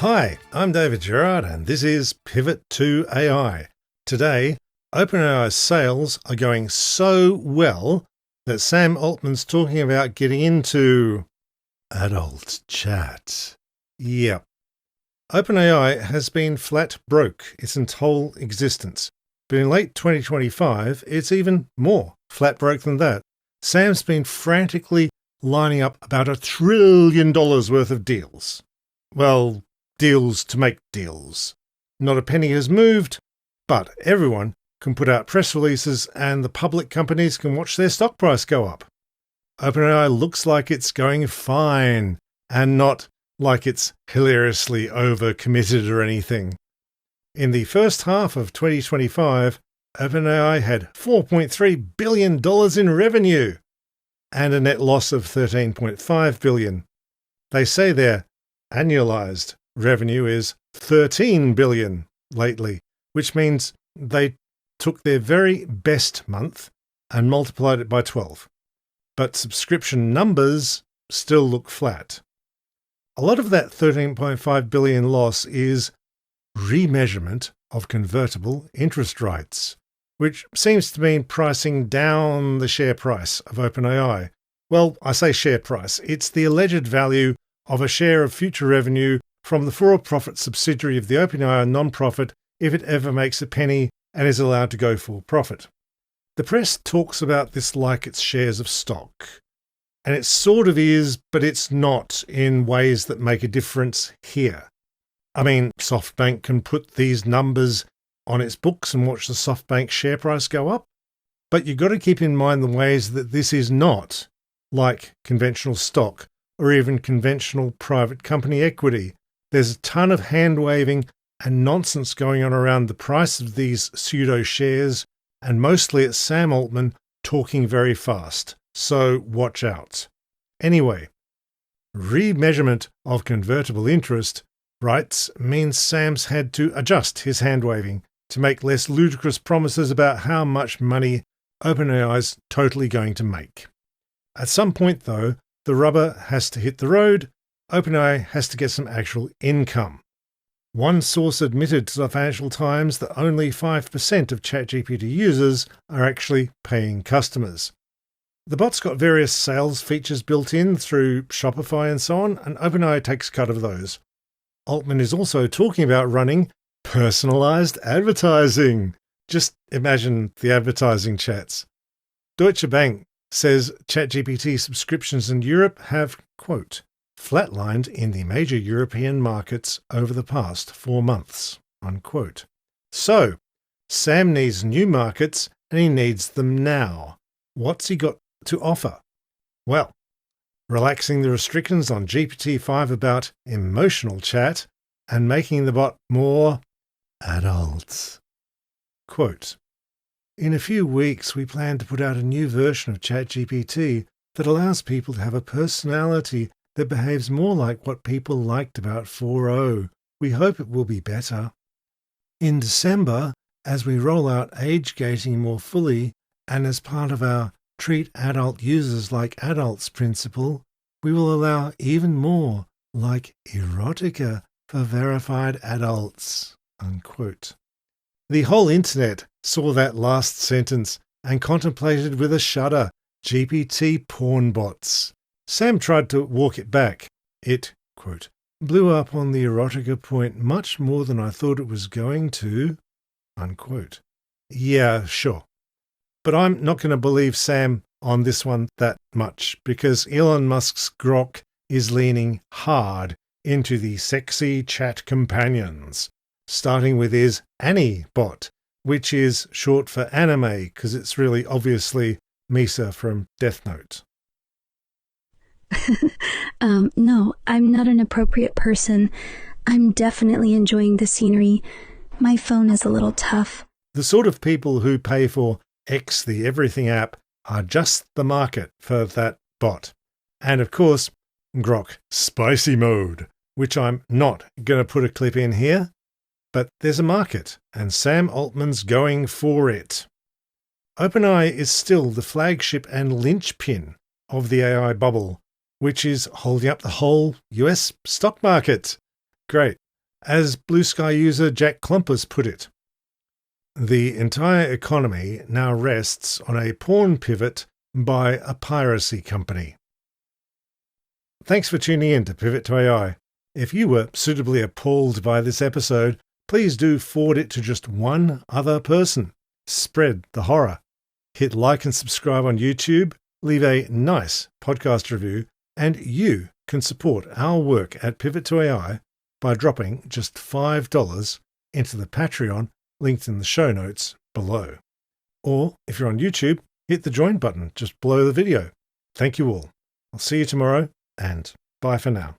Hi, I'm David Gerard and this is Pivot to AI. Today, OpenAI's sales are going so well that Sam Altman's talking about getting into adult chat. Yep. OpenAI has been flat broke its whole existence, but in late 2025, it's even more flat broke than that. Sam's been frantically lining up about $1 trillion worth of deals. Well, deals to make deals. Not a penny has moved, but everyone can put out press releases and the public companies can watch their stock price go up. OpenAI looks like it's going fine and not like it's hilariously overcommitted or anything. In the first half of 2025, OpenAI had $4.3 billion in revenue and a net loss of $13.5 billion. They say their annualized revenue is $13 billion lately, which means they took their very best month and multiplied it by 12. But subscription numbers still look flat. A lot of that $13.5 billion loss is remeasurement of convertible interest rates, which seems to mean pricing down the share price of OpenAI. Well, I say share price. It's the alleged value of a share of future revenue from the for-profit subsidiary of the OpenAI non-profit if it ever makes a penny and is allowed to go for profit. The press talks about this like it's shares of stock. And it sort of is, but it's not in ways that make a difference here. I mean, SoftBank can put these numbers on its books and watch the SoftBank share price go up. But you've got to keep in mind the ways that this is not like conventional stock or even conventional private company equity. There's a ton of hand-waving and nonsense going on around the price of these pseudo shares, and mostly it's Sam Altman talking very fast. So watch out. Anyway, remeasurement of convertible interest rates means Sam's had to adjust his hand-waving to make less ludicrous promises about how much money OpenAI's totally going to make. At some point, though, the rubber has to hit the road. OpenAI has to get some actual income. One source admitted to the Financial Times that only 5% of ChatGPT users are actually paying customers. The bot's got various sales features built in through Shopify and so on, and OpenAI takes cut of those. Altman is also talking about running personalized advertising. Just imagine the advertising chats. Deutsche Bank says ChatGPT subscriptions in Europe have, quote, flatlined in the major European markets over the past 4 months, unquote. So, Sam needs new markets and he needs them now. What's he got to offer? Well, relaxing the restrictions on GPT-5 about emotional chat and making the bot more adult. Quote, in a few weeks, we plan to put out a new version of ChatGPT that allows people to have a personality that behaves more like what people liked about 4.0. We hope it will be better. In December, as we roll out age gating more fully, and as part of our treat adult users like adults principle, we will allow even more like erotica for verified adults, unquote. The whole internet saw that last sentence and contemplated with a shudder GPT porn bots. Sam tried to walk it back. It, quote, blew up on the erotica point much more than I thought it was going to, unquote. Yeah, sure. But I'm not going to believe Sam on this one that much because Elon Musk's Grok is leaning hard into the sexy chat companions, starting with his Annie bot, which is short for anime because it's really obviously Misa from Death Note. No, I'm not an appropriate person. I'm definitely enjoying the scenery. My phone is a little tough. The sort of people who pay for X the Everything app are just the market for that bot. And of course, Grok Spicy Mode, which I'm not going to put a clip in here, but there's a market, and Sam Altman's going for it. OpenAI is still the flagship and linchpin of the AI bubble, which is holding up the whole US stock market. Great. As Blue Sky user Jack Clumpers put it, the entire economy now rests on a porn pivot by a piracy company. Thanks for tuning in to Pivot to AI. If you were suitably appalled by this episode, please do forward it to just one other person. Spread the horror. Hit like and subscribe on YouTube, leave a nice podcast review, and you can support our work at Pivot to AI by dropping just $5 into the Patreon linked in the show notes below. Or if you're on YouTube, hit the join button just below the video. Thank you all. I'll see you tomorrow, and bye for now.